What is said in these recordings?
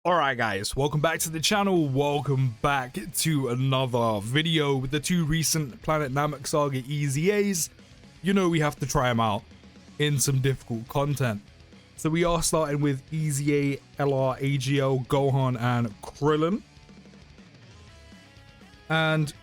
Alright guys, welcome back to the channel, welcome back to another video with the two recent Planet Namek Saga EZAs. You know we have to try them out in some difficult content. So we are starting with EZA, LR, AGL, Gohan and Krillin. And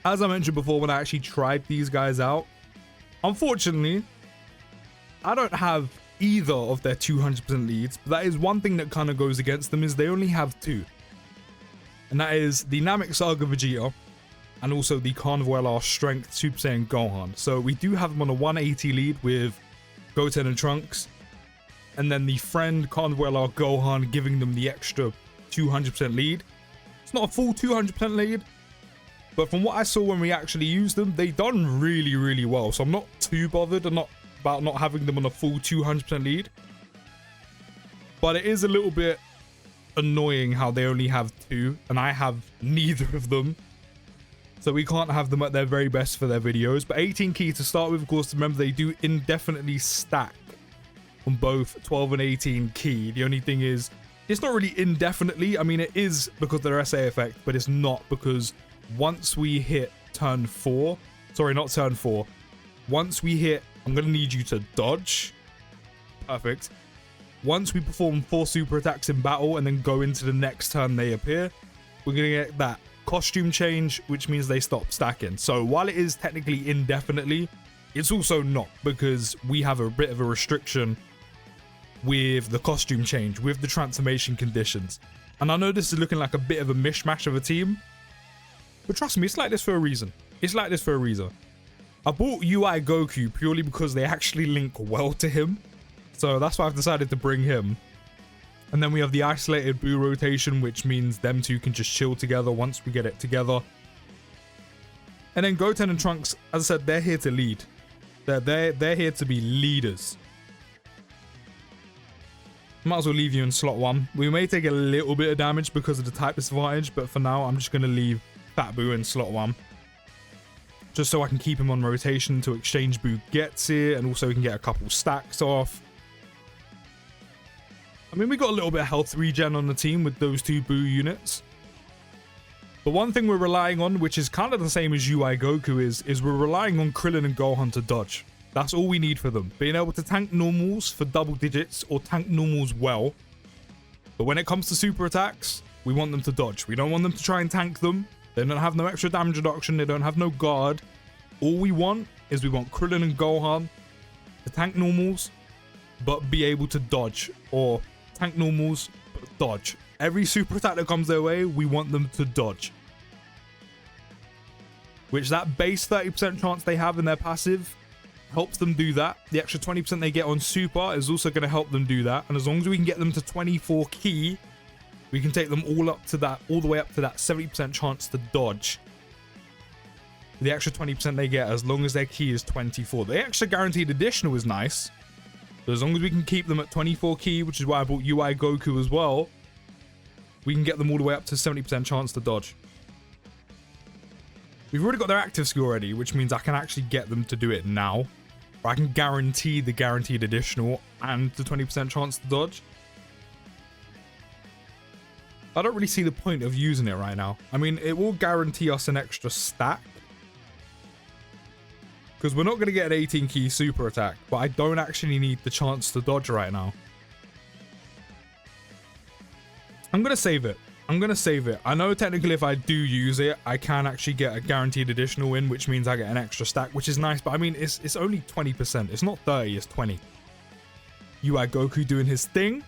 as I mentioned before when I actually tried these guys out, unfortunately, I don't have either of their 200% leads, but that is one thing that kind of goes against them is they only have two. And that is the Namek Saga Vegeta and also the Carnivore LR Strength Super Saiyan Gohan. So we do have them on a 180 lead with Goten and Trunks, and then the friend Carnivore LR Gohan giving them the extra 200% lead. It's not a full 200% lead, but from what I saw when we actually used them, they done really well. So I'm not too bothered about not having them on a full 200% lead. But it is a little bit annoying how they only have two, and I have neither of them. So we can't have them at their very best for their videos. But 18 key to start with, of course, remember they do indefinitely stack on both 12 and 18 key. The only thing is, it's not really indefinitely. I mean, it is because of their SA effect, but it's not because once we hit turn 4, sorry, not turn 4, once we hit, I'm going to need you to dodge. Perfect. Once we perform 4 super attacks in battle and then go into the next turn they appear, we're going to get that costume change, which means they stop stacking. So while it is technically indefinitely, it's also not, because we have a bit of a restriction with the costume change, with the transformation conditions. And I know this is looking like a bit of a mishmash of a team, but trust me, it's like this for a reason. It's like this for a reason. I bought UI Goku purely because they actually link well to him. So that's why I've decided to bring him. And then we have the isolated Buu rotation, which means them two can just chill together once we get it together. And then Goten and Trunks, as I said, they're here to lead. They're here to be leaders. Might as well leave you in slot 1. We may take a little bit of damage because of the type disadvantage, but for now, I'm just going to leave Fat Buu in slot 1. Just so I can keep him on rotation until Exchange Buu gets here, and also we can get a couple stacks off. I mean, we got a little bit of health regen on the team with those 2 Buu units. But one thing we're relying on, which is kind of the same as UI Goku, is we're relying on Krillin and Gohan to dodge. That's all we need for them. Being able to tank normals for double digits or tank normals well. But when it comes to super attacks, we want them to dodge. We don't want them to try and tank them. They don't have no extra damage reduction. They don't have no guard. All we want is we want Krillin and Gohan to tank normals, but be able to dodge. Or tank normals, but dodge. Every super attack that comes their way, we want them to dodge. Which that base 30% chance they have in their passive helps them do that. The extra 20% they get on super is also going to help them do that. And as long as we can get them to 24 key, we can take them all the way up to that 70% chance to dodge. The extra 20% they get as long as their key is 24. The extra guaranteed additional is nice. So as long as we can keep them at 24 key, which is why I bought UI Goku as well, we can get them all the way up to 70% chance to dodge. We've already got their active skill already, which means I can actually get them to do it now. Or I can guarantee the guaranteed additional and the 20% chance to dodge. I don't really see the point of using it right now. I mean, it will guarantee us an extra stack, because we're not going to get an 18 key super attack, but I don't actually need the chance to dodge right now. I'm going to save it. I know technically if I do use it, I can actually get a guaranteed additional win, which means I get an extra stack, which is nice. But I mean, it's only 20%. It's not 30, it's 20. UI Goku doing his thing.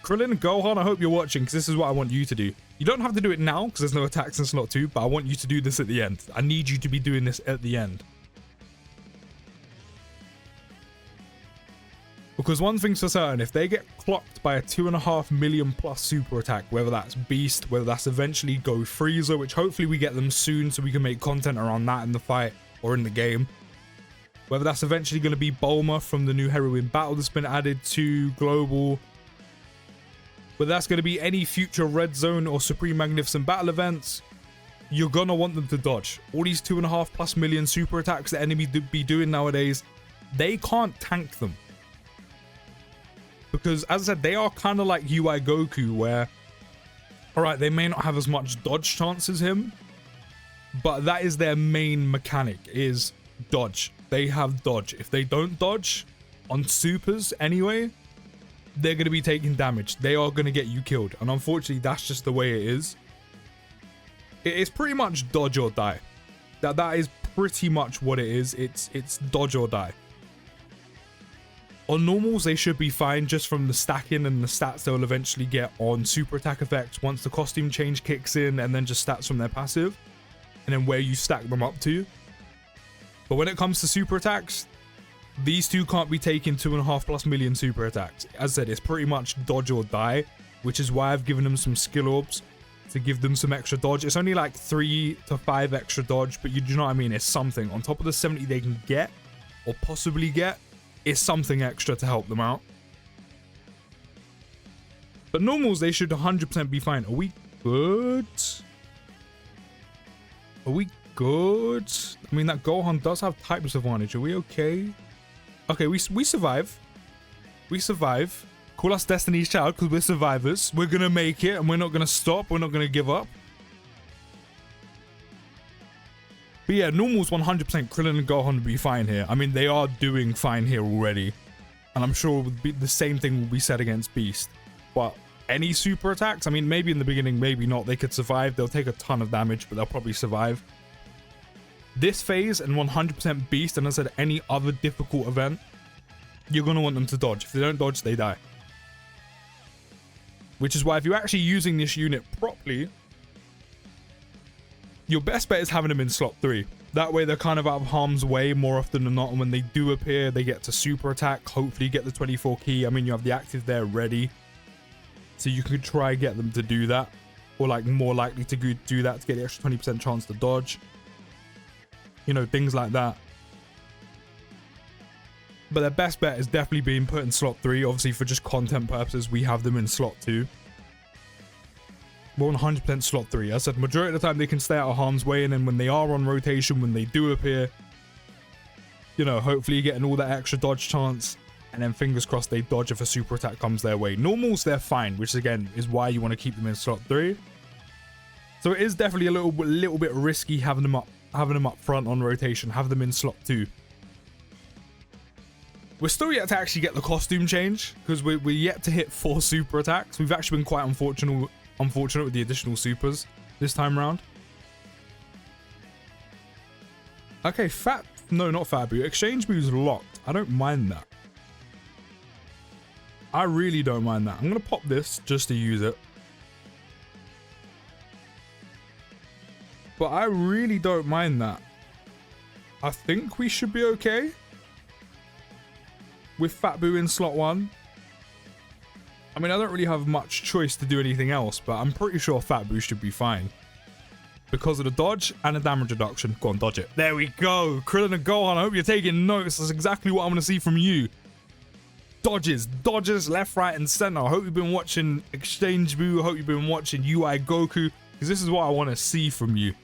Krillin and Gohan, I hope you're watching, because this is what I want you to do. You don't have to do it now, because there's no attacks in slot 2, but I want you to do this at the end. I need you to be doing this at the end. Because one thing's for certain, if they get clocked by a 2.5 million plus super attack, whether that's Beast, whether that's eventually Go Frieza, which hopefully we get them soon so we can make content around that in the fight or in the game. Whether that's eventually going to be Bulma from the new heroine battle that's been added to Global. Whether that's going to be any future Red Zone or Supreme Magnificent Battle events, you're going to want them to dodge. All these 2.5+ million super attacks that enemy be doing nowadays, they can't tank them. Because as I said, they are kind of like UI Goku, where, all right, they may not have as much dodge chance as him, but that is their main mechanic, is dodge. They have dodge. If they don't dodge on supers anyway, they're going to be taking damage. They are going to get you killed. And unfortunately, that's just the way it is. It's pretty much dodge or die. That is pretty much what it is. It's dodge or die. On normals, they should be fine just from the stacking and the stats they'll eventually get on super attack effects once the costume change kicks in, and then just stats from their passive, and then where you stack them up to. But when it comes to super attacks, these two can't be taking 2.5+ million super attacks. As I said, it's pretty much dodge or die, which is why I've given them some skill orbs to give them some extra dodge. It's only like 3 to 5 extra dodge, but you do know what I mean? It's something. On top of the 70 they can get, or possibly get, it's something extra to help them out. But normals, they should 100% be fine. Are we good? Are we good? I mean, that Gohan does have type disadvantage. Are we okay? Okay, we survive. We survive. Call us Destiny's Child because we're survivors. We're going to make it and we're not going to stop. We're not going to give up. But yeah, normals 100% Krillin and Gohan will be fine here. I mean, they are doing fine here already. And I'm sure the same thing will be said against Beast. But any super attacks, I mean, maybe in the beginning, maybe not. They could survive. They'll take a ton of damage, but they'll probably survive. This phase and 100% Beast, and as I said, any other difficult event, you're going to want them to dodge. If they don't dodge, they die. Which is why if you're actually using this unit properly, your best bet is having them in slot 3. That way they're kind of out of harm's way more often than not, and when they do appear, they get to super attack, hopefully get the 24 key. I mean, you have the active there ready, so you could try get them to do that, or like more likely to do that to get the extra 20% chance to dodge. You know, things like that. But their best bet is definitely being put in slot 3. Obviously, for just content purposes, we have them in slot 2. We're on 100% slot 3. As I said, majority of the time they can stay out of harm's way, and then when they are on rotation, when they do appear, you know, hopefully you're getting all that extra dodge chance, and then fingers crossed they dodge if a super attack comes their way. Normals, they're fine, which again is why you want to keep them in slot 3. So it is definitely a little bit risky having them up front on rotation, have them in slot 2. We're still yet to actually get the costume change, because we're yet to hit 4 super attacks. We've actually been quite unfortunate with the additional supers this time around. Okay, not Fat Boo. Exchange Boo's locked. I don't mind that. I really don't mind that. I'm going to pop this just to use it. But I really don't mind that. I think we should be okay with Fat Boo in slot 1. I mean, I don't really have much choice to do anything else, but I'm pretty sure Fat Boo should be fine. Because of the dodge and the damage reduction. Go on, dodge it. There we go. Krillin and Gohan, I hope you're taking notes. That's exactly what I'm going to see from you. Dodges, left, right, and center. I hope you've been watching Exchange Boo. I hope you've been watching UI Goku, because this is what I want to see from you.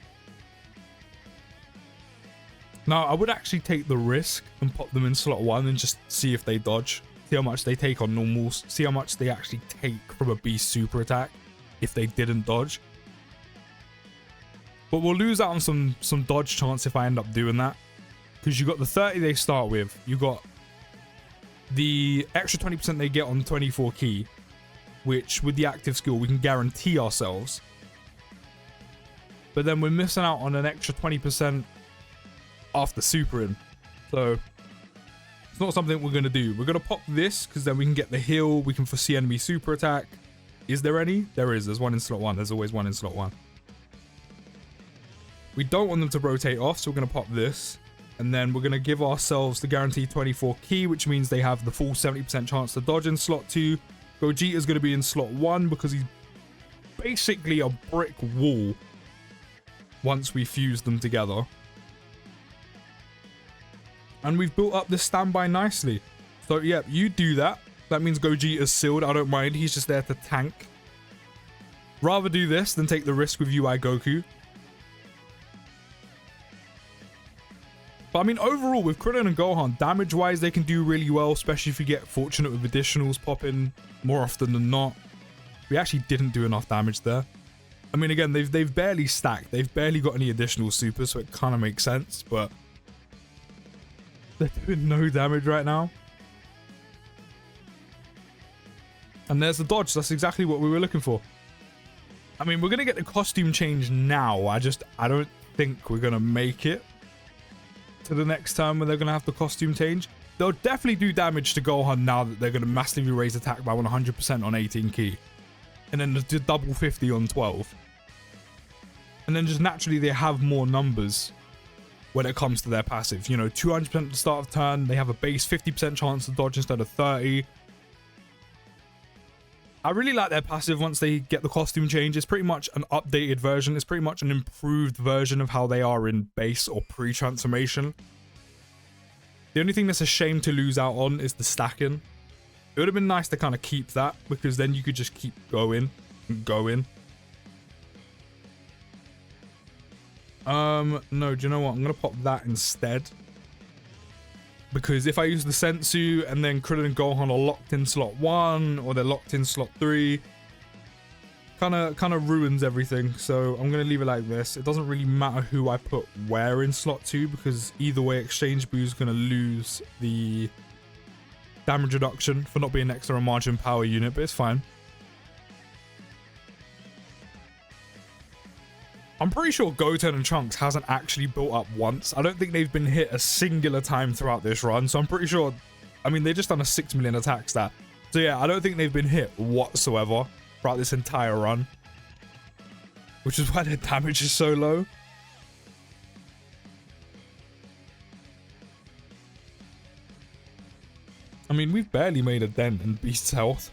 Now, I would actually take the risk and pop them in slot 1 and just see if they dodge. See how much they take on normals. See how much they actually take from a Beast super attack if they didn't dodge. But we'll lose out on some dodge chance if I end up doing that. Because you got the 30 they start with. You got the extra 20% they get on 24 key. Which, with the active skill, we can guarantee ourselves. But then we're missing out on an extra 20% after supering. So it's not something we're going to do. We're going to pop this because then we can get the heal. We can foresee enemy super attack. Is there any? There is. There's one in slot 1. There's always one in slot 1. We don't want them to rotate off, so we're going to pop this. And then we're going to give ourselves the guaranteed 24 key, which means they have the full 70% chance to dodge in slot 2. Gogeta's going to be in slot 1 because he's basically a brick wall once we fuse them together. And we've built up this standby nicely. So, yeah, you do that. That means Gogeta's sealed. I don't mind. He's just there to tank. Rather do this than take the risk with UI Goku. But But I mean, overall, with Krillin and Gohan, damage-wise, they can do really well, especially if you get fortunate with additionals popping more often than not. We actually didn't do enough damage there. I mean, again, they've barely stacked. They've barely got any additional supers, so it kind of makes sense, but they're doing no damage right now. And there's the dodge. That's exactly what we were looking for. I mean, we're going to get the costume change now. I don't think we're going to make it to the next time where they're going to have the costume change. They'll definitely do damage to Gohan now that they're going to massively raise attack by 100% on 18 key. And then just double 50 on 12. And then just naturally they have more numbers when it comes to their passive. You know, 200% at the start of turn. They have a base 50% chance to dodge instead of 30. I really like their passive once they get the costume change. It's pretty much an updated version. It's pretty much an improved version of how they are in base or pre-transformation. The only thing that's a shame to lose out on is the stacking. It would have been nice to kind of keep that, because then you could just keep going and going. No, do you know what? I'm going to pop that instead. Because if I use the Sensu and then Krillin and Gohan are locked in slot 1 or they're locked in slot 3, kind of ruins everything. So I'm going to leave it like this. It doesn't really matter who I put where in slot 2, because either way Exchange Boo is going to lose the damage reduction for not being next to a margin power unit, but it's fine. I'm pretty sure Goten and Trunks hasn't actually built up once. I don't think they've been hit a singular time throughout this run. So I'm pretty sure, I mean, they just done a 6 million attack stat. So yeah, I don't think they've been hit whatsoever throughout this entire run. Which is why their damage is so low. I mean, we've barely made a dent in Beast's health.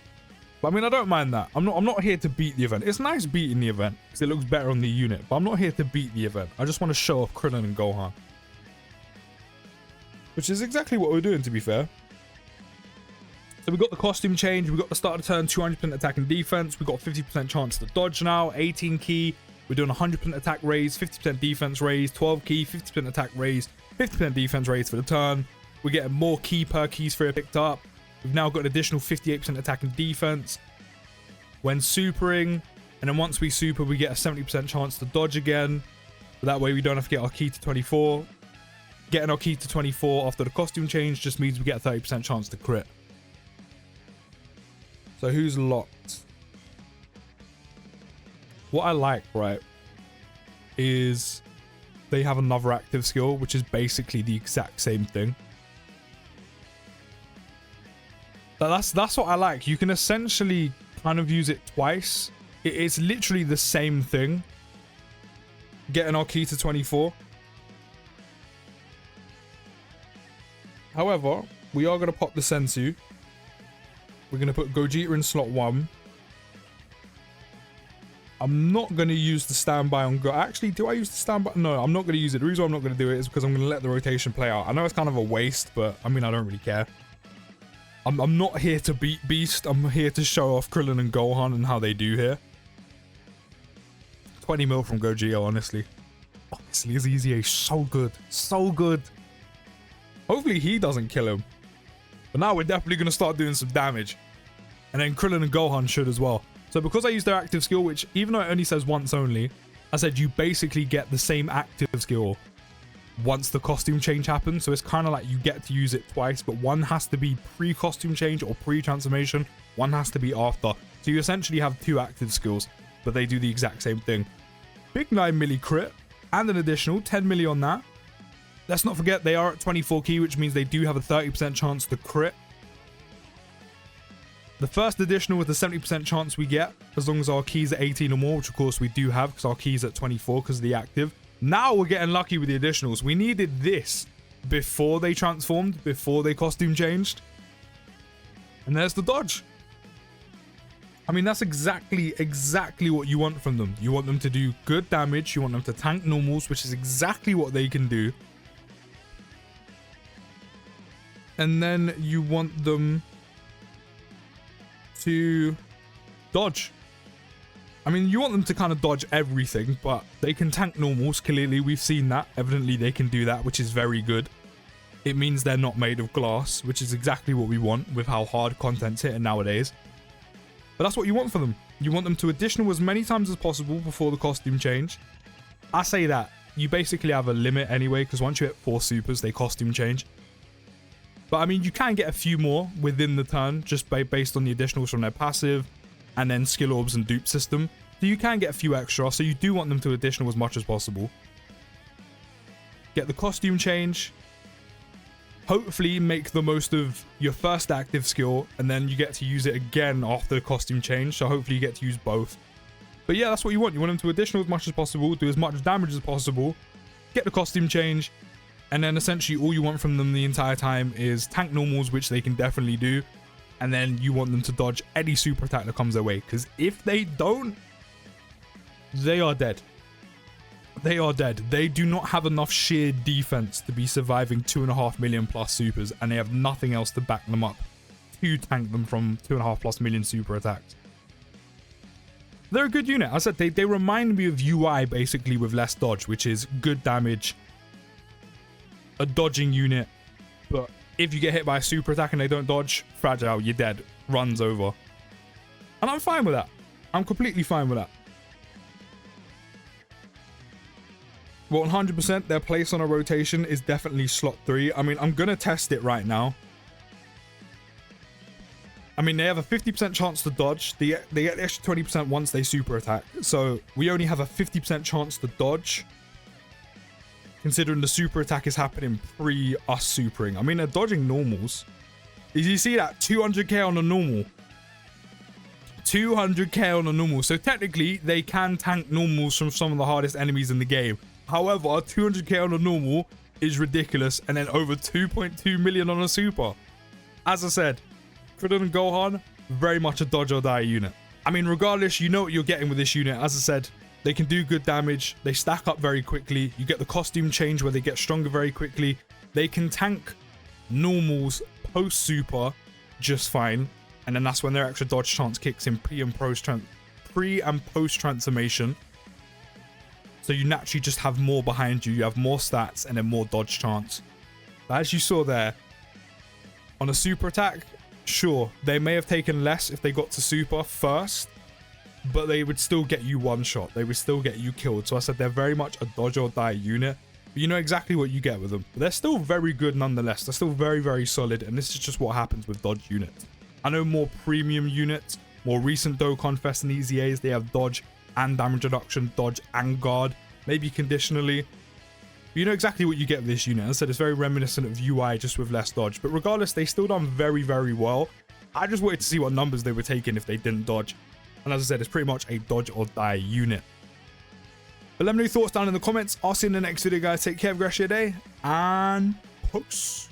But I mean, I don't mind that. I'm not here to beat the event. It's nice beating the event because it looks better on the unit. But I'm not here to beat the event. I just want to show off Krillin and Gohan. Which is exactly what we're doing, to be fair. So we got the costume change. We got the start of turn 200% attack and defense. We got 50% chance to dodge now. 18 key. We're doing 100% attack raise, 50% defense raise, 12 key, 50% attack raise, 50% defense raise for the turn. We're getting more key per key sphere picked up. We've now got an additional 58% attack and defense when supering. And then once we super, we get a 70% chance to dodge again. But that way we don't have to get our key to 24. Getting our key to 24 after the costume change just means we get a 30% chance to crit. So who's locked? What I like, right, is they have another active skill, which is basically the exact same thing. That's what I like. You can essentially kind of use it twice. It's literally the same thing. Getting our key to 24. However, we are going to pop the Sensu. We're going to put Gogeta in slot 1. I'm not going to use the standby on Go. Actually, do I use the standby? No, I'm not going to use it. The reason why I'm not going to do it is because I'm going to let the rotation play out. I know it's kind of a waste, but I mean, I don't really care. I'm not here to beat Beast. I'm here to show off Krillin and Gohan and how they do here. 20 mil from Gogeta, honestly. Honestly, his EZA is so good. So good. Hopefully he doesn't kill him. But now we're definitely going to start doing some damage. And then Krillin and Gohan should as well. So because I used their active skill, which even though it only says once only, I said you basically get the same active skill once the costume change happens. So it's kind of like you get to use it twice, but one has to be pre-costume change or pre-transformation. One has to be after. So you essentially have two active skills, but they do the exact same thing. Big 9 milli crit and an additional 10 milli on that. Let's not forget they are at 24 key, which means they do have a 30% chance to crit. The first additional with the 70% chance we get, as long as our keys are 18 or more, which of course we do have because our keys are at 24 because of the active. Now we're getting lucky with the additionals. We needed this before they transformed, before they costume changed. And there's the dodge. I mean, that's exactly what you want from them. You want them to do good damage. You want them to tank normals, which is exactly what they can do. And then you want them to dodge. I mean, you want them to kind of dodge everything, but they can tank normals. Clearly, we've seen that. Evidently, they can do that, which is very good. It means they're not made of glass, which is exactly what we want with how hard content's hitting nowadays. But that's what you want for them. You want them to additional as many times as possible before the costume change. I say that. You basically have a limit anyway, because once you hit 4 supers, they costume change. But I mean, you can get a few more within the turn, just based on the additionals from their passive, and then skill orbs and dupe system. So you can get a few extra, so you do want them to additional as much as possible. Get the costume change. Hopefully make the most of your first active skill, and then you get to use it again after the costume change, so hopefully you get to use both. But yeah, that's what you want. You want them to additional as much as possible, do as much damage as possible, get the costume change, and then essentially all you want from them the entire time is tank normals, which they can definitely do, and then you want them to dodge any super attack that comes their way, because if they don't, they are dead. They are dead. They do not have enough sheer defense to be surviving 2.5 million plus supers, and they have nothing else to back them up to tank them from 2.5 plus million super attacks. They're a good unit. As I said, they remind me of UI basically with less dodge, which is good damage, a dodging unit, but if you get hit by a super attack and they don't dodge, fragile, you're dead, runs over. And I'm fine with that. I'm completely fine with that. Well, 100% their place on a rotation is definitely slot 3. I mean, I'm going to test it right now. I mean, they have a 50% chance to dodge. They get the extra 20% once they super attack. So we only have a 50% chance to dodge, considering the super attack is happening pre-us supering. I mean, they're dodging normals. Did you see that? 200k on a normal. 200k on a normal. So technically, they can tank normals from some of the hardest enemies in the game. However, 200k on a normal is ridiculous. And then over 2.2 million on a super. As I said, Krillin Gohan, very much a dodge or die unit. I mean, regardless, you know what you're getting with this unit. As I said, they can do good damage. They stack up very quickly. You get the costume change where they get stronger very quickly. They can tank normals post-super just fine. And then that's when their extra dodge chance kicks in pre and post transformation. So you naturally just have more behind you. You have more stats and then more dodge chance. But as you saw there, on a super attack, sure, they may have taken less if they got to super first, but they would still get you one shot. They would still get you killed. So I said they're very much a dodge or die unit. But you know exactly what you get with them. But they're still very good nonetheless. They're still very, very solid. And this is just what happens with dodge units. I know more premium units, more recent Dokkan Fest and EZAs, they have dodge and damage reduction, dodge and guard, maybe conditionally. But you know exactly what you get with this unit. As I said, it's very reminiscent of UI, just with less dodge. But regardless, they still done very, very well. I just wanted to see what numbers they were taking if they didn't dodge. And as I said, it's pretty much a dodge or die unit. But let me know your thoughts down in the comments. I'll see you in the next video, guys. Take care, have a great rest of your day, and peace.